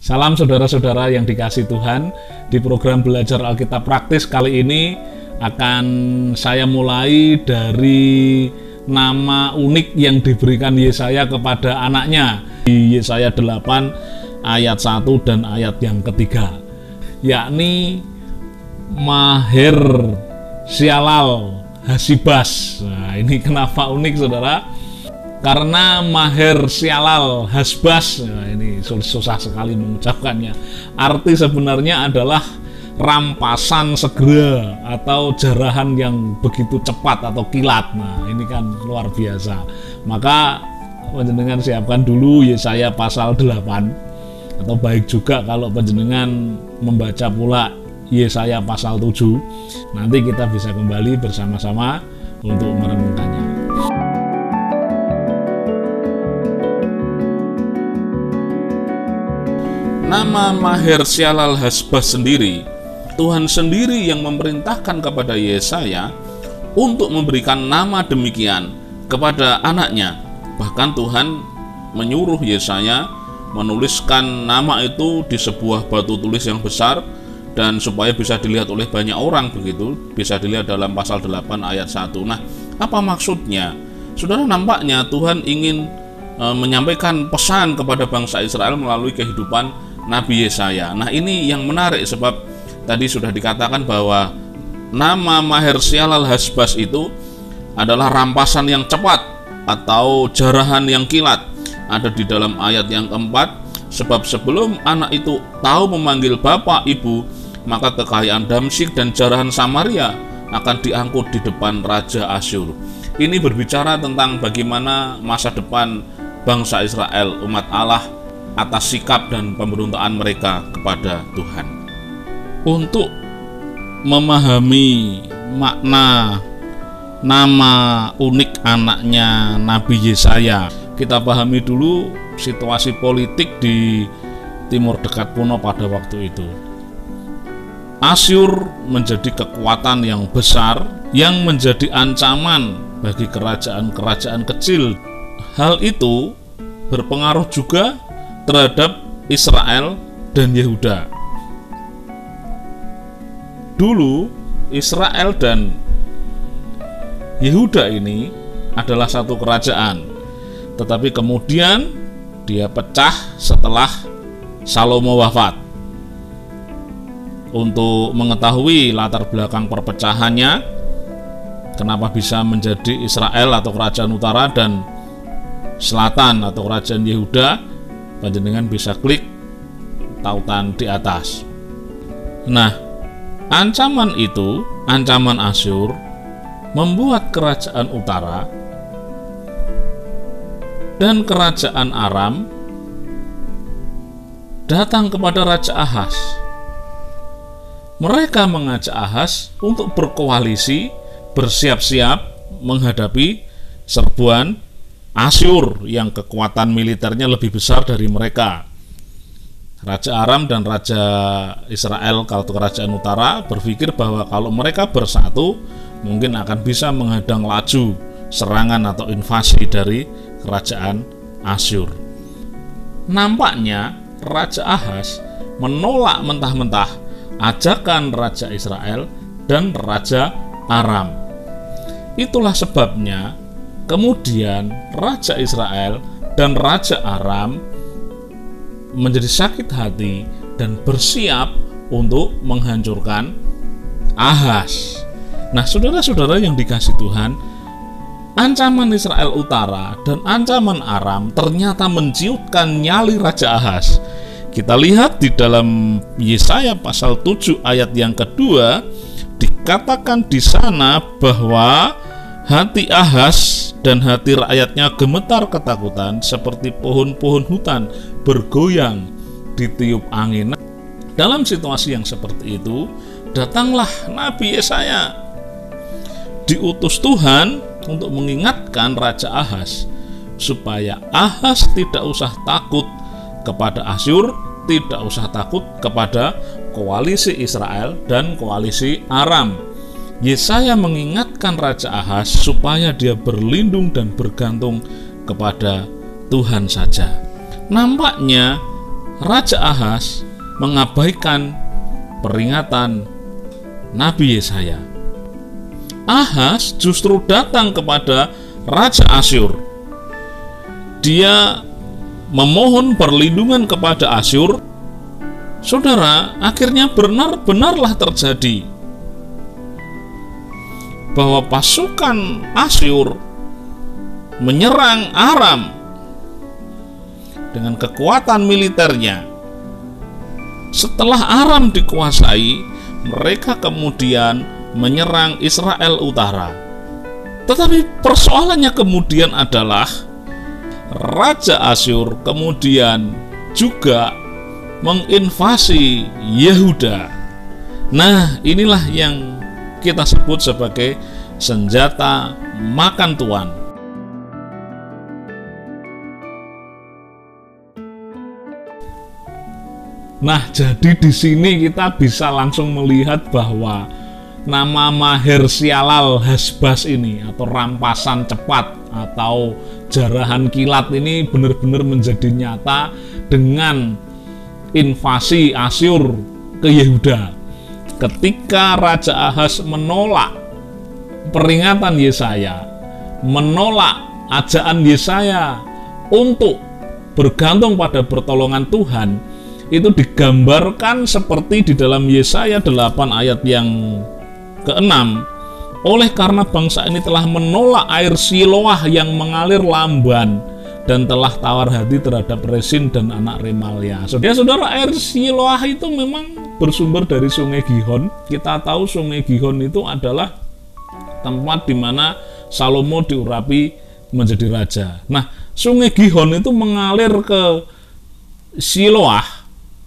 Salam saudara-saudara yang dikasih Tuhan. Di program belajar Alkitab praktis kali ini akan saya mulai dari nama unik yang diberikan Yesaya kepada anaknya di Yesaya 8 ayat 1 dan ayat yang ketiga, yakni Maher Sialal Hasibas. Nah, ini kenapa unik saudara? Karena Maher Sialal Hasbas, nah, ini susah sekali mengucapkannya. Arti sebenarnya adalah rampasan segera atau jarahan yang begitu cepat atau kilat. Nah, ini kan luar biasa. Maka panjenengan siapkan dulu Yesaya pasal 8, atau baik juga kalau panjenengan membaca pula Yesaya pasal 7. Nanti kita bisa kembali bersama-sama untuk merenungkannya. Nama Maher Sialal Hasbas sendiri, Tuhan sendiri yang memerintahkan kepada Yesaya untuk memberikan nama demikian kepada anaknya. Bahkan Tuhan menyuruh Yesaya menuliskan nama itu di sebuah batu tulis yang besar, dan supaya bisa dilihat oleh banyak orang, begitu bisa dilihat dalam pasal 8 ayat 1. Nah, apa maksudnya? Saudara, nampaknya Tuhan ingin menyampaikan pesan kepada bangsa Israel melalui kehidupan Nabi Yesaya. Nah, ini yang menarik sebab tadi sudah dikatakan bahwa nama Maher Sialal Hasbas itu adalah rampasan yang cepat atau jarahan yang kilat. Ada di dalam ayat yang keempat, sebab sebelum anak itu tahu memanggil bapak ibu, maka kekayaan Damsyik dan jarahan Samaria akan diangkut di depan Raja Asyur. Ini berbicara tentang bagaimana masa depan bangsa Israel, umat Allah, atas sikap dan pemberontakan mereka kepada Tuhan. Untuk memahami makna nama unik anaknya Nabi Yesaya, kita pahami dulu situasi politik di Timur Dekat kuno pada waktu itu. Asyur menjadi kekuatan yang besar yang menjadi ancaman bagi kerajaan-kerajaan kecil. Hal itu berpengaruh juga terhadap Israel dan Yehuda. Dulu Israel dan Yehuda ini adalah satu kerajaan, tetapi kemudian dia pecah setelah Salomo wafat. Untuk mengetahui latar belakang perpecahannya, kenapa bisa menjadi Israel atau kerajaan utara dan selatan atau kerajaan Yehuda, panjenengan bisa klik tautan di atas. Nah, ancaman itu, ancaman Asyur, membuat kerajaan utara dan kerajaan Aram datang kepada Raja Ahaz. Mereka mengajak Ahaz untuk berkoalisi, bersiap-siap menghadapi serbuan Asyur yang kekuatan militernya lebih besar dari mereka. Raja Aram dan Raja Israel, kalau kerajaan utara, berpikir bahwa kalau mereka bersatu mungkin akan bisa menghadang laju serangan atau invasi dari kerajaan Asyur. Nampaknya Raja Ahaz menolak mentah-mentah ajakan Raja Israel dan Raja Aram. Itulah sebabnya kemudian Raja Israel dan Raja Aram menjadi sakit hati dan bersiap untuk menghancurkan Ahaz. Nah, saudara-saudara yang dikasih Tuhan, ancaman Israel Utara dan ancaman Aram ternyata menciutkan nyali Raja Ahaz. Kita lihat di dalam Yesaya pasal 7 ayat yang kedua, dikatakan di sana bahwa hati Ahaz dan hati rakyatnya gemetar ketakutan seperti pohon-pohon hutan bergoyang ditiup angin. Dalam situasi yang seperti itu, datanglah Nabi Yesaya, diutus Tuhan untuk mengingatkan Raja Ahaz supaya Ahaz tidak usah takut kepada Asyur, tidak usah takut kepada koalisi Israel dan koalisi Aram. Yesaya mengingatkan Raja Ahaz supaya dia berlindung dan bergantung kepada Tuhan saja. Nampaknya Raja Ahas mengabaikan peringatan Nabi Yesaya. Ahas justru datang kepada Raja Asyur. Dia memohon perlindungan kepada Asyur. Saudara, akhirnya benar-benarlah terjadi bahwa pasukan Asyur menyerang Aram dengan kekuatan militernya. Setelah Aram dikuasai, mereka kemudian menyerang Israel Utara. Tetapi persoalannya kemudian adalah Raja Asyur kemudian juga menginvasi Yehuda. Nah, inilah yang kita sebut sebagai senjata makan tuan. Nah, jadi di sini kita bisa langsung melihat bahwa nama Maher-Shalal Has-Baz ini atau rampasan cepat atau jarahan kilat ini benar-benar menjadi nyata dengan invasi Asyur ke Yehuda. Ketika Raja Ahas menolak peringatan Yesaya, menolak ajaan Yesaya untuk bergantung pada pertolongan Tuhan, itu digambarkan seperti di dalam Yesaya 8 ayat yang ke-6. Oleh karena bangsa ini telah menolak air Siloah yang mengalir lamban dan telah tawar hati terhadap Resin dan anak Remalia. Saudara, air Siloah itu memang bersumber dari Sungai Gihon. Kita tahu Sungai Gihon itu adalah tempat di mana Salomo diurapi menjadi raja. Nah, Sungai Gihon itu mengalir ke Siloah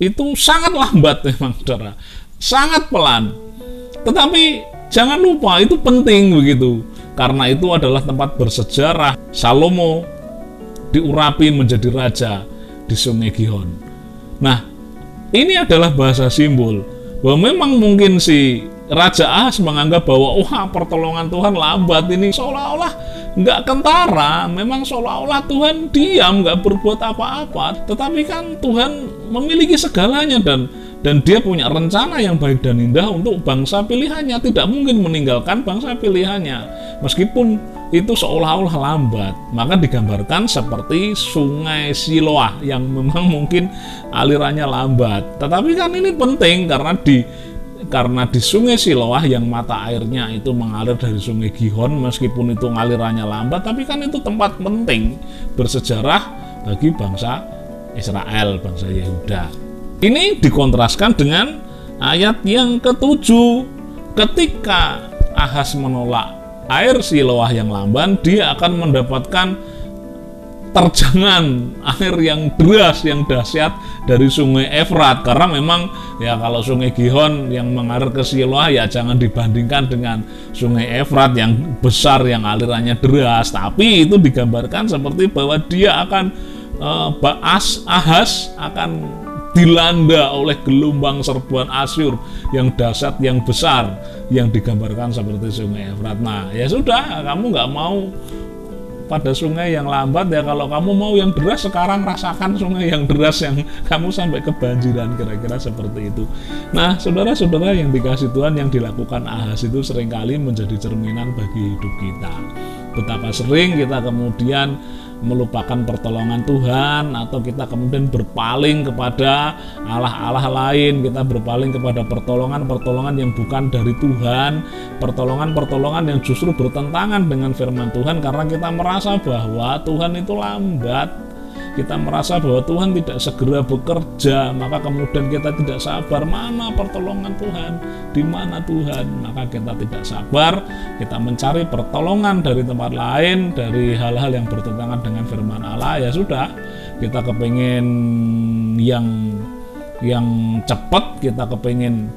itu sangat lambat memang, saudara, sangat pelan. Tetapi jangan lupa itu penting begitu, karena itu adalah tempat bersejarah Salomo diurapi menjadi raja di Sungai Gihon. Nah, ini adalah bahasa simbol bahwa memang mungkin si Raja Ahas menganggap bahwa wah, pertolongan Tuhan lambat, ini seolah-olah nggak kentara, memang seolah-olah Tuhan diam, nggak berbuat apa-apa. Tetapi kan Tuhan memiliki segalanya dan dia punya rencana yang baik dan indah untuk bangsa pilihannya, tidak mungkin meninggalkan bangsa pilihannya meskipun itu seolah-olah lambat. Maka digambarkan seperti Sungai Siloah yang memang mungkin alirannya lambat, tetapi kan ini penting karena di Sungai Siloah yang mata airnya itu mengalir dari Sungai Gihon, meskipun itu ngalirannya lambat, tapi kan itu tempat penting bersejarah bagi bangsa Israel, bangsa Yehuda. Ini dikontraskan dengan ayat yang ke-7. Ketika Ahas menolak air Siloah yang lamban, dia akan mendapatkan terjangan air yang deras, yang dahsyat dari Sungai Efrat. Karena memang ya kalau Sungai Gihon yang mengalir ke Siloah ya jangan dibandingkan dengan Sungai Efrat yang besar, yang alirannya deras. Tapi itu digambarkan seperti bahwa dia akan Ahas akan dilanda oleh gelombang serbuan Asyur yang dahsyat, yang besar, yang digambarkan seperti Sungai Efrat. Nah, ya sudah, kamu nggak mau pada sungai yang lambat, ya kalau kamu mau yang deras, sekarang rasakan sungai yang deras yang kamu sampai kebanjiran, kira-kira seperti itu. Nah, saudara-saudara yang dikasih Tuhan, yang dilakukan Ahas itu seringkali menjadi cerminan bagi hidup kita. Betapa sering kita kemudian melupakan pertolongan Tuhan, atau kita kemudian berpaling kepada Allah-Allah lain, kita berpaling kepada pertolongan-pertolongan yang bukan dari Tuhan, pertolongan-pertolongan yang justru bertentangan dengan firman Tuhan, karena kita merasa bahwa Tuhan itu lambat, kita merasa bahwa Tuhan tidak segera bekerja, maka kemudian kita tidak sabar, mana pertolongan Tuhan, di mana Tuhan, maka kita tidak sabar, kita mencari pertolongan dari tempat lain, dari hal-hal yang bertentangan dengan firman Allah. Ya sudah, kita kepengen yang cepat, kita kepengen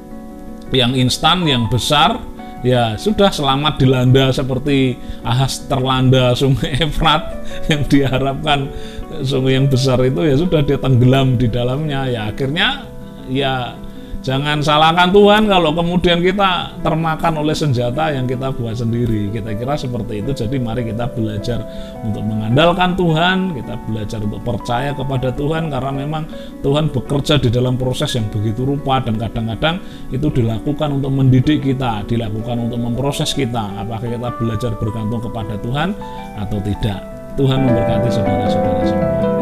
yang instan, yang besar. Ya sudah, selamat dilanda seperti Ahas terlanda Sungai Efrat, yang diharapkan sungai yang besar itu ya sudah dia tenggelam di dalamnya. Ya akhirnya ya Jangan salahkan Tuhan kalau kemudian kita termakan oleh senjata yang kita buat sendiri. Kita kira seperti itu. Jadi mari kita belajar untuk mengandalkan Tuhan, kita belajar untuk percaya kepada Tuhan, karena memang Tuhan bekerja di dalam proses yang begitu rupa, dan kadang-kadang itu dilakukan untuk mendidik kita, dilakukan untuk memproses kita. Apakah kita belajar bergantung kepada Tuhan atau tidak? Tuhan memberkati saudara-saudara semua.